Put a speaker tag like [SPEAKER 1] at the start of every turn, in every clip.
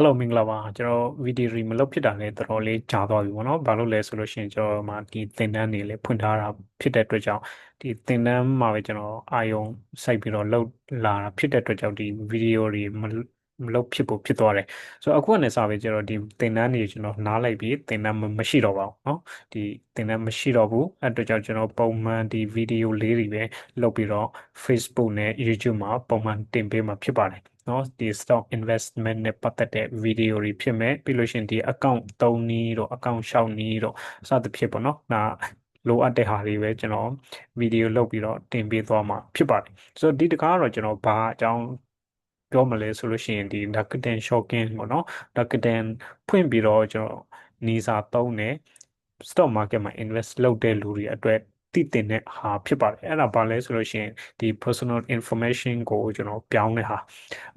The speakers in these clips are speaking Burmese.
[SPEAKER 1] Hello မင်္ဂလာပါကျွန်တော်ဗီဒီယိုရီမလုပ်ဖြစ်တာလည်းတော်တော်လေးကြာသွားပြီပေါ့နော်ဘာလို့လဲဆိုလို့ရှိရင်ကျွန်တော်မှဒီသင်တန်းတွေလည်းဖွင့်ထားတာဖြစ်တဲ့အတွက်ကြောင့်ဒီသင်တန်းမှာပဲကျွန်တော်အာယုံစိုက်ပြီးတော့လုပ်လာတာဖြစ်တဲ့အတွက်ကြောင့်ဒီဗီဒီယိုတွေမလုပ်ဖြစ်ဖို့ဖြစ်သွားတယ်ဆိုတော့အခုကနေစပြီးကျွန်တော်ဒီသင်တန်းတွေကျွန်တော်နားလိုက်ပြီးသင်တန်းမရှိတော့ပါဘူးเนาะဒီသင်တန်းမရှိတော့ဘူးအဲ့အတွက်ကြောင့်ကျွန်တော်ပုံမှန်ဒီဗီဒီယိုလေးတွေပဲလုပ်ပြီးတော့ Facebook နဲ့ YouTube မှာပုံမှန်တင်ပေးမှာဖြစ်ပါတယ်နော်ဒီ stock investment နဲ့ပတ်သက်တဲ့ဗီဒီယိုတွေဖြစ်မယ်ပြီးလို့ရှိရင်ဒီ account 3နည်းတော့ account 6နည်းတော့စသဖြင့်ပေါ့နော်ဒါလိုအပ်တဲ့ဟာတွေပဲကျွန်တော်ဗီဒီယိုလုပ်ပြီးတော့တင်ပေးသွားမှာဖြစ်ပါတယ်ဆိုတော့ဒီတခါကတော့ကျွန်တော်ဘာအကြောင်းပြောမလဲဆိုလို့ရှိရင်ဒီ Rakuten Shocking ပေါ့နော် Rakuten ဖွင့်ပြီးတော့ကျွန်တော်နီးစာသုံးတယ် stock market မှာ invest လုပ်တဲ့လူတွေအတွက်တည်တင်တဲ့ဟာဖြစ်ပါတယ်အဲ့ဒါဘာလဲဆိုလို့ရှိရင်ဒီ personal information ကိုကျွန်တော်ပြောင်းတဲ့ဟာ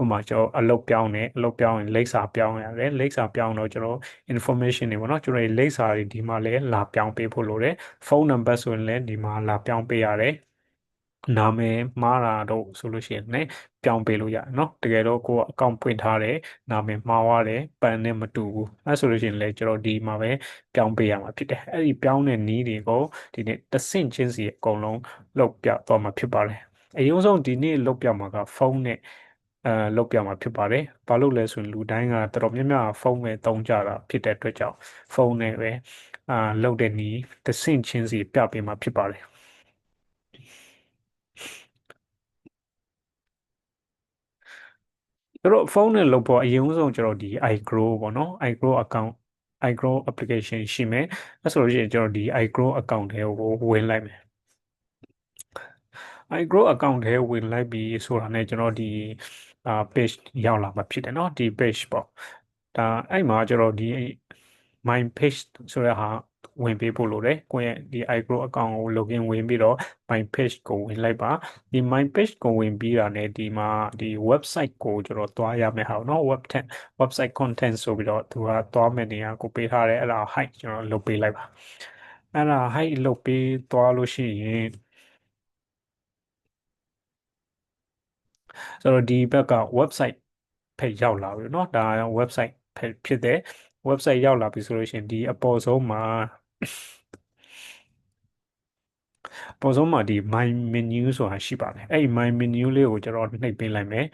[SPEAKER 1] ဥပမာကျွန်တော်အလုပ်ပြောင်းတယ်အလုပ်ပြောင်းရင်လိပ်စာပြောင်းရတယ်လိပ်စာပြောင်းတော့ကျွန်တော် information တွေပေါ့နော်ကျွန်တော်လိပ်စာတွေဒီမှာလည်းလာပြောင်းပေးဖို့လိုတယ်ဖုန်းနံပါတ်ဆိုရင်လည်းဒီမှာလာပြောင်းပေးရတယ်နာမည်မှားတာတော့ဆိုလို့ရှိရင်လည်းပြောင်းပေးလို့ရတယ်เนาะတကယ်တော့ကိုယ်အကောင့်ဖွင့်ထားတယ်နာမည်မှားသွားတယ်ပန်နဲ့မတူဘူးအဲဆိုလို့ရှိရင်လည်းကျွန်တော်ဒီမှာပဲပြောင်းပေးရမှာဖြစ်တယ်အဲ့ဒီပြောင်းတဲ့နည်းတွေကိုဒီနေ့တစ်ဆင့်ချင်းစီအကုန်လုံးလုပ်ပြသွားမှာဖြစ်ပါတယ်အရင်ဆုံးဒီနေ့လုပ်ပြမှာကဖုန်းနဲ့လုပ်ပြမှာဖြစ်ပါတယ်ဘာလို့လဲဆိုရင်လူတိုင်းကတော်တော်များများဖုန်းပဲသုံးကြတာဖြစ်တဲ့အတွက်ကြောင့်ဖုန်းနဲ့ပဲလုပ်တဲ့နည်းတစ်ဆင့်ချင်းစီပြပေးမှာဖြစ်ပါတယ်ကျွန်တော်ဖုန်းနဲ့လုပ်ဖို့အရင်ဆုံးကျွန်တော်ဒီ iGrow ပေါ့နော် iGrow account iGrow application ရှိမယ်အဲဆိုလို့ရှိရင်ကျွန်တော်ဒီ iGrow account တွေကိုဝင်လိုက်မယ် iGrow account ထဲဝင်လိုက်ပြီးဆိုတာနဲ့ကျွန်တော်ဒီpage ရောက်လာမှာဖြစ်တယ်เนาะဒီ page ပေါ့ဒါအဲ့မှာကျွန်တော်ဒီ my page ဆိုတဲ့ဟာဝင်ပေးဖို့လိုတယ်ကိုယ့်ရဲ့ဒီ iGrow account ကို login ဝင်ပြီးတော့ my page ကိုဝင်လိုက်ပါဒီ my page ကိုဝင်ပြီးတာနဲ့ဒီမှာဒီ website ကိုကျွန်တော်သွားရမယ်ဟာเนาะ website content ဆိုပြီးတော့သူကသွားမယ့်နေရာကိုပေးထားတယ်အဲ့ဒါ height ကျွန်တော်လုပ်ပေးလိုက်ပါအဲ့ဒါ height လုပ်ပေးသွားလို့ရှိရင် ဆိုတော့ဒီဘက်က website ဖက်ရောက်လာပြီเนาะဒါ website ဖက်ဖြစ်တယ် website ရောက်လာပြီဆိုလို့ရှိရင်ဒီအပေါ်ဆုံးမှာပေါ်ဆုံးမှာဒီ my menu ဆိုတာရှိပါတယ်အဲ့ဒီ my menu လေးကိုကျွန်တော်နှိပ်ပေးလိုက်မယ်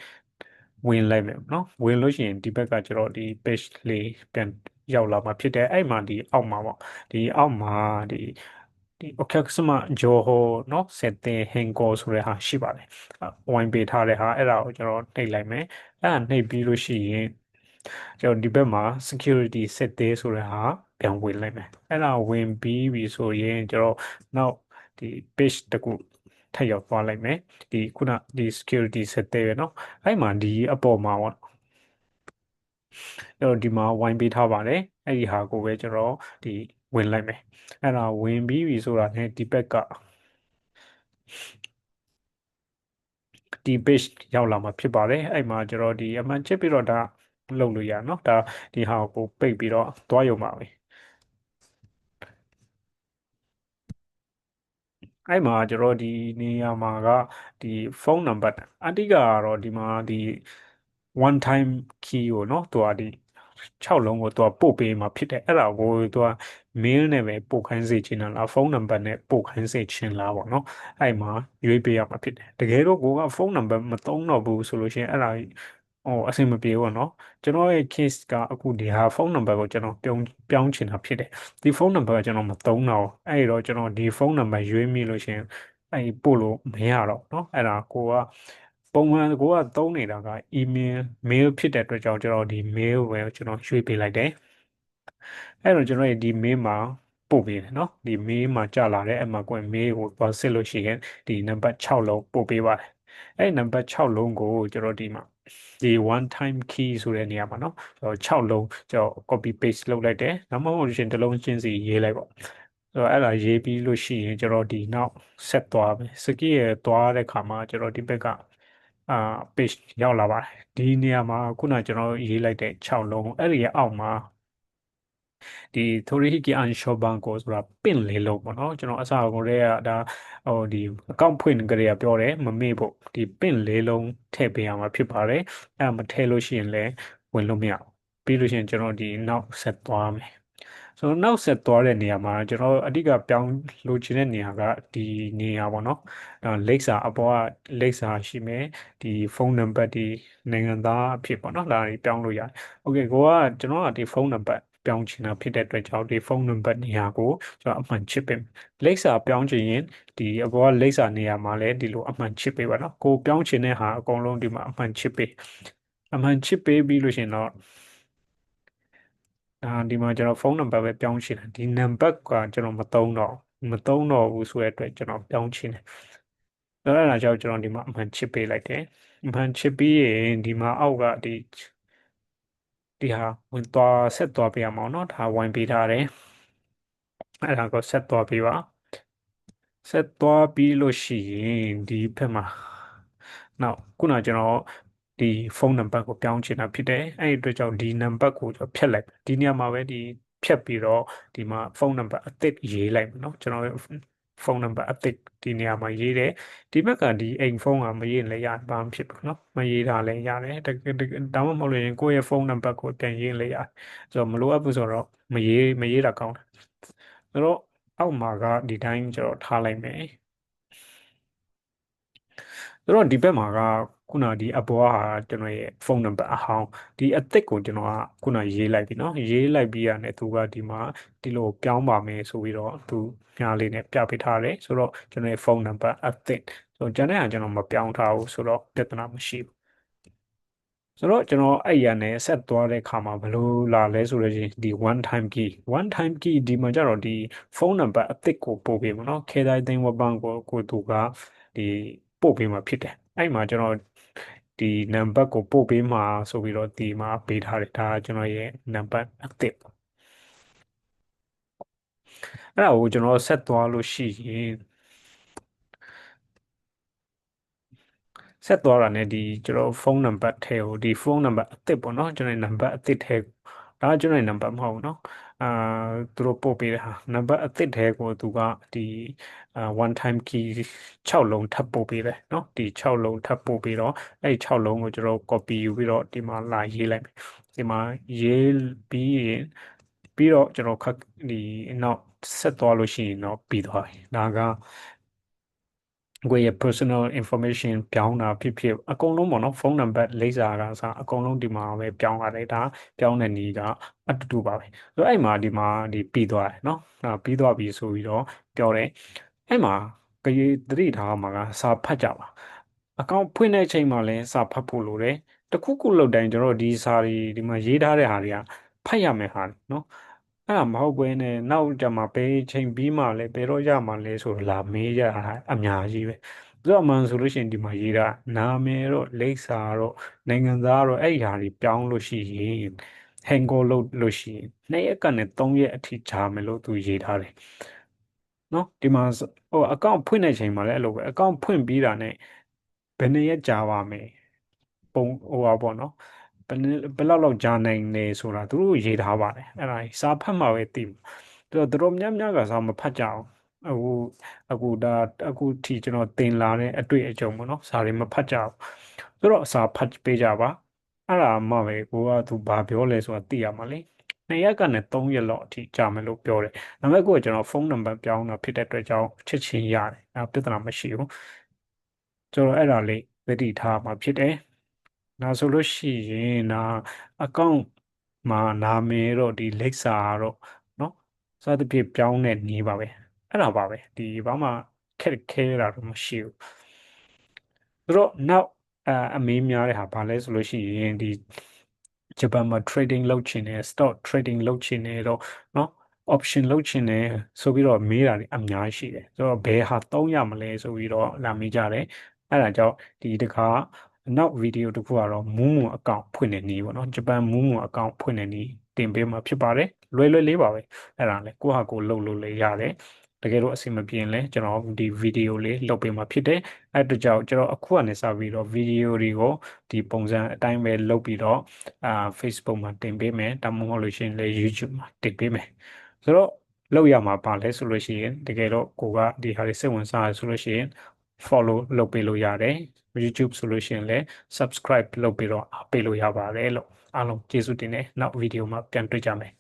[SPEAKER 1] ဝင်လိုက်မယ်เนาะဝင်လို့ရှိရင်ဒီဘက်ကကျွန်တော်ဒီ page လေးပြန်ရောက်လာမှာဖြစ်တယ်အဲ့မှာဒီအောက်မှာပေါ့ဒီအောက်မှာဒီお客様情報เนาะ設定変更ဆိုတဲ့ဟာရှိပါတယ်ဝိုင်းပေးထားတဲ့ဟာအဲ့ဒါကိုကျွန်တော်နှိပ်လိုက်မယ်အဲ့ဒါနှိပ်ပြီးလို့ရှိရင်ကျွန်တော်ဒီဘက်မှာ security 設定ဆိုတဲ့ဟာပြန်ဝင်လိုက်မယ်အဲ့ဒါဝင်ပြီးပြီဆိုရင်ကျွန်တော်နောက်ဒီ page တကူထပ်ရောက်သွားလိုက်မယ်ဒီခုနဒီ security 設定ပဲเนาะအဲ့မှာဒီအပေါ်မှာပေါ့အဲ့တော့ဒီမှာဝိုင်းပေးထားပါတယ်အဲ့ဒီဟာကိုပဲကျွန်တော်ဒီဝင်လိုက်မယ်အဲ့ဒါဝင်ပြီးပြီဆိုတာနဲ့ဒီဘက်ကဒီ page ရောက်လာမှာဖြစ်ပါတယ်အဲ့မှာကျွန်တော်ဒီအမှန်ချစ်ပြီးတော့ဒါလုပ်လို့ရเนาะဒါဒီဟာကိုပိတ်ပြီးတော့သွားရုံပါပဲအဲ့မှာကျွန်တော်ဒီနေရာမှာကဒီဖုန်းနံပါတ်အတိကကတော့ဒီမှာဒီ one time key ကိုเนาะသူကဒီ6လုံးကိုသူကပို့ပေးမှာဖြစ်တယ်အဲ့ဒါကိုသူက mail နဲ့ပဲပို့ခိုင်းစေချင်တာလားဖုန်းနံပါတ်နဲ့ပို့ခိုင်းစေချင်လားပေါ့เนาะအဲ့မှာရွေးပေးရမှာဖြစ်တယ်တကယ်တော့ကိုကဖုန်းနံပါတ်မသုံးတော့ဘူးဆိုလို့ရှိရင်အဲ့ဒါအဆင်မပြေဘူးပေါ့เนาะကျွန်တော်ရဲ့ case ကအခုဒီဟာဖုန်းနံပါတ်ကိုကျွန်တော်ပြောင်းချင်တာဖြစ်တယ်ဒီဖုန်းနံပါတ်ကကျွန်တော်မသုံးတော့အဲ့တော့ကျွန်တော်ဒီဖုန်းနံပါတ်ရွေးမိလို့ရှရင်အဲ့ပို့လို့မရတော့เนาะအဲ့ဒါကိုကပုံမှန်ကိုကသုံးနေတာက email mail ဖြစ်တဲ့အတွက်ကြောင့်ကျွန်တော်ဒီ mail ပဲကျွန်တော်ရွှေ့ပေးလိုက်တယ်အဲ့တော့ကျွန်တော်ရဲ့ဒီ mail မှာပို့ပေးတယ်เนาะဒီ mail မှာကြာလာတဲ့အဲ့မှာကိုယ် mail ကိုသွားစစ်လို့ရှိရင်ဒီနံပါတ်6လုံးပို့ပေးပါတယ်အဲ့နံပါတ်6လုံးကိုကျွန်တော်ဒီမှာဒီ one time key ဆိုတဲ့နေရာမှာเนาะ6လုံးကျွန်တော် copy paste လုပ်လိုက်တယ်နောက်မှမဟုတ်ရှင်တစ်လုံးချင်းစီရေးလိုက်ပေါ့အဲ့ဒါရေးပြီးလို့ရှိရင်ကျွန်တော်ဒီနောက်ဆက်သွားမယ်စကီရဲ့သွားတဲ့ခါမှာကျွန်တော်ဒီဘက်ကအာ page ရောက်လာပါတယ်ဒီနေရာမှာခုနကျွန်တော်ရေးလိုက်တဲ့6လုံးအဲ့ဒီရဲ့အောက်မှာဒီထိုရီဟီကီအန်ရှောဘန်ကိုဆိုတာပင့်လေးလုံးပေါ့နော်ကျွန်တော်အစကိုတည်းကဒါဟိုဒီအကောင့်ဖွင့်ကြရပြောတယ်မမေ့ဖို့ဒီပင့်လေးလုံးထည့်ပေးရမှာဖြစ်ပါတယ်အဲ့ဒါမထည့်လို့ရှိရင်လည်းဝင်လို့မရဘူး ပြီးလို့ရှိရင်ကျွန်တော်ဒီနောက်ဆက်သွားမယ်ဆိုတော့နောက်ဆက်သွားတဲ့နေရာမှာကျွန်တော်အဓိကပြောင်းလိုချင်တဲ့နေရာကဒီနေရာပေါ့နော်လိပ်စာအပေါ်ကလိပ်စာရှိမယ်ဒီဖုန်းနံပါတ်ဒီနိုင်ငံသားအဖြစ်ပေါ့နော်ဒါတွေပြောင်းလို့ရတယ်โอเคကိုကကျွန်တော်ကဒီဖုန်းနံပါတ်ပြောင်းချင်တာဖြစ်တဲ့အတွက်ကြောင့်ဒီဖုန်းနံပါတ်နေရာကိုကျွန်တော်အမှန်ချစ်ပေးမယ်လိပ်စာပြောင်းချင်ရင်ဒီအပေါ်ကလိပ်စာနေရာမှာလည်းဒီလိုအမှန်ချစ်ပေးပါနော်ကိုပြောင်းချင်တဲ့ဟာအကုန်လုံးဒီမှာအမှန်ချစ်ပေးအမှန်ချစ်ပေးပြီးလို့ရှိရင်တော့ဒီမှာကျွန်တော်ဖုန်းနံပါတ်ပဲပြောင်းချင်တယ်ဒီနံပါတ်ကကျွန်တော်မသုံးတော့ဘူးဆိုတဲ့အတွက်ကျွန်တော်ပြောင်းချင်တယ်အဲ့ဒါကြောင့်ကျွန်တော်ဒီမှာအမှန်ချစ်ပေးလိုက်တယ်အမှန်ချစ်ပြီးရင်ဒီမှာအောက်ကဒီဟာဝင်သွားဆက်သွားပြရမှာเนาะဒါဝင်ပေးထားတယ်အဲ့ဒါကိုဆက်သွားပေးပါဆက်သွားပြီးလို့ရှိရင်ဒီဘက်မှာနောက်ခုနကျွန်တော်ဒီဖုန်းနံပါတ်ကိုပြောင်းချင်တာဖြစ်တယ်အဲ့ဒီအတွက်ကြောင့်ဒီနံပါတ်ကိုကျွန်တော်ဖြတ်လိုက်ဒီနေရာမှာပဲဒီဖြတ်ပြီးတော့ဒီမှာဖုန်းနံပါတ်အသစ်ရေးလိုက်မယ်เนาะကျွန်တော်ဖုန်းနံပါတ်အသစ်ဒီနေရာမှာရေးတယ်ဒီဘက်ကဒီအိမ်ဖုန်းကမရေးလည်းရဘာမှဖြစ်ဘူးเนาะမရေးတာလည်းရတယ်ဒါမှမဟုတ်လို့ရင်ကိုယ့်ရဲ့ဖုန်းနံပါတ်ကိုပြန်ရေးလည်းရတယ်ဆိုတော့မလိုအပ်ဘူးဆိုတော့မရေးတာကောင်းတယ်ဆိုတော့အောက်မှာကဒီတိုင်းကျွန်တော်ထားလိုက်မယ်ဆိုတော့ဒီဘက်မှာကခုနဒီအပေါ်ကကျွန်တော်ရဲ့ဖုန်းနံပါတ်အဟောင်းဒီအသစ်ကိုကျွန်တော်ကခုနရေးလိုက်ပြီเนาะရေးလိုက်ပြီးရတယ်သူကဒီမှာဒီလိုပြောင်းပါမယ်ဆိုပြီးတော့သူညားလေးနဲ့ပြပေးထားတယ်ဆိုတော့ကျွန်တော်ရဲ့ဖုန်းနံပါတ်အသစ်ဆိုတော့ကျွန်တော်ကကျွန်တော်မပြောင်းထားဘူးဆိုတော့ပြဿနာမရှိဘူးဆိုတော့ကျွန်တော်အဲ့ရနဲ့ဆက်သွားတဲ့ခါမှာဘယ်လိုလာလဲဆိုတော့ဒီ one time key ဒီမှာကျတော့ဒီဖုန်းနံပါတ်အသစ်ကိုပို့ပေးမှာเนาะခေတ်တိုင်းသိန်းဝပန်းကိုသူကဒီပို့ပေးမှာဖြစ်တယ်အဲ့မှာကျွန်တော်ဒီနံပါတ်ကိုပို့ပေးမှာဆိုပြီးတော့ဒီမှာပေးထားတယ်ဒါကကျွန်တော်ရဲ့နံပါတ်အသစ်အဲ့ဒါကိုကျွန်တော်ဆက်သွားလို့ရှိရင်ဆက်သွားတာ ਨੇ ဒီကျွန်တော်ဖုန်းနံပါတ်ထဲကိုဒီဖုန်းနံပါတ်အသစ်ပေါ့နော်ကျွန်တော်နံပါတ်အသစ်ထဲဒါကကျွန်တော်နံပါတ်မဟုတ်ဘူးเนาะအာသူတို့ပို့ပေးတဲ့ဟာနံပါတ်အသစ်ထဲကိုသူကဒီone time key 6လုံးထပ်ပို့ပေးတယ်เนาะဒီ6လုံးထပ်ပို့ပေးတော့အဲ့6လုံးကိုကျွန်တော် copy ယူပြီးတော့ဒီမှာလာရေးလိုက်မယ်ဒီမှာရေးပြီးရင်ပြီးတော့ကျွန်တော်ခက်ဒီနောက်ဆက်သွားလို့ရှိရင်တော့ပြီးသွားပြီဒါကကိုယ့်ရဲ့ personal information ပြောင်းတာဖြစ်ဖြစ်အကုန်လုံးပေါ့နော်ဖုန်းနံပါတ်လိပ်စာကစအကုန်လုံးဒီမှာပဲပြောင်းရတယ်ဒါပြောင်းတဲ့နည်းကအတူတူပါပဲဆိုတော့အဲ့မှာဒီမှာဒီပြီးသွားတယ်နော်ပြီးသွားပြီဆိုပြီးတော့ပြောတယ်အဲ့မှာကြည်သတိထားမှာကစာဖတ်ကြပါအကောင့်ဖွင့်တဲ့အချိန်မှာလည်းစာဖတ်ဖို့လိုတယ်တခုခုလောက်တိုင်းကျွန်တော်ဒီစာတွေဒီမှာရေးထားတဲ့ဟာတွေကဖတ်ရမယ်ဟာနော်အဲ့ဒါမဟုတ်ဘဲနဲ့နောက်ကြမှာဘယ်ချိန်ပြီးမှလဲဘယ်တော့ရမှလဲဆိုတော့လာမေးကြတာအများကြီးပဲသူကအမှန်ဆိုလို့ရှိရင်ဒီမှာရေးတာနာမည်တော့လိပ်စာတော့နိုင်ငံသားတော့အဲ့ဒီဟာတွေပြောင်းလို့ရှိရင်ဟန်ကိုလုပ်လို့ရှိရင်2ရက်ကနေ3ရက်အထိကြာမယ်လို့သူရေးထားတယ်နော်ဒီမှာဟိုအကောင့်ဖွင့်တဲ့ချိန်မှာလည်းအဲ့လိုပဲအကောင့်ဖွင့်ပြီးတာနဲ့ဘယ်နှစ်ရက်ကြာပါမယ်ပုံဟိုပါပေါ့နော်ဘယ်လောက်ကြာနိုင်လဲဆိုတာသူတို့ရေးထားပါတယ်အဲ့ဒါစာဖတ်မှာပဲသိမှာသူတို့များများကစာမဖတ်ကြအောင်အခုအခုထိကျွန်တော်သင်လာတဲ့အတွေ့အကြုံပေါ့နော်စာတွေမဖတ်ကြဘူးဆိုတော့စာဖတ်ပေးကြပါအဲ့ဒါမှပဲကိုကသူဘာပြောလဲဆိုတာသိရမှာလေ2ရက်ကနေ3ရက်လောက်အထိကြာမယ်လို့ပြောတယ်ဒါပေမဲ့ကိုကကျွန်တော်ဖုန်းနံပါတ်ပြောင်းတာဖြစ်တဲ့အတွက်ကြောင့်ချက်ချင်းရတယ်ပြဿနာမရှိဘူးကျွန်တော်အဲ့ဒါလေးသတိထားမှာဖြစ်တယ်ဒါဆိုလို့ရှိရင်အကောင့်မှာနာမည်တော့ဒီလိပ်စာတော့เนาะစသဖြင့်ပြောင်းတဲ့နည်းပါပဲအဲ့ဒါပါပဲဒီဘာမှခက်ခဲတာတော့မရှိဘူးဆိုတော့နောက်အမေးများတဲ့ဟာဘာလဲဆိုလို့ရှိရင်ဒီဂျပန်မှာ trading လုပ်ချင်တယ် stock trading လုပ်ချင်တယ်တော့เนาะ option လုပ်ချင်တယ်ဆိုပြီးတော့မေးတာတွေအများကြီးရှိတယ်ဆိုတော့ဘယ်ဟာသုံးရမလဲဆိုပြီးတော့လာမေးကြတယ်အဲ့ဒါကြောင့်ဒီတခါနောက်ဗီဒီယိုတစ်ခုကတော့မူးမူအကောင့်ဖွင့်တဲ့နည်းပေါ့နော်ဂျပန်မူးမူအကောင့်ဖွင့်တဲ့နည်းတင်ပေးမှာဖြစ်ပါတယ်လွယ်လွယ်လေးပါပဲအဲ့ဒါလည်းကိုယ့်ဟာကိုယ်လုပ်လို့လည်းရတယ်တကယ်လို့အဆင်မပြေရင်လည်းကျွန်တော်ဒီဗီဒီယိုလေးလုပ်ပေးမှာဖြစ်တယ်အဲ့ဒါကြောင့်ကျွန်တော်အခုကနေစပြီးတော့ဗီဒီယိုတွေကိုဒီပုံစံအတိုင်းပဲလုပ်ပြီးတော့Facebook မှာတင်ပေးမယ်ဒါမှမဟုတ်လို့ရှိရင်လည်း YouTube မှာတင်ပေးမယ်ဆိုတော့လောက်ရမှာပါလဲဆိုလို့ရှိရင်တကယ်တော့ကိုကဒီဟာတွေစိတ်ဝင်စားရဆိုလို့ရှိရင် follow လုပ်ပေးလို့ရတယ် YouTube ဆိုလို့ရှိရင်လည်း subscribe လုပ်ပြီးတော့အားပေးလို့ရပါတယ်လို့ အားလုံးကျေးဇူးတင်တယ်နောက်ဗီဒီယိုမှာပြန်တွေ့ကြမယ်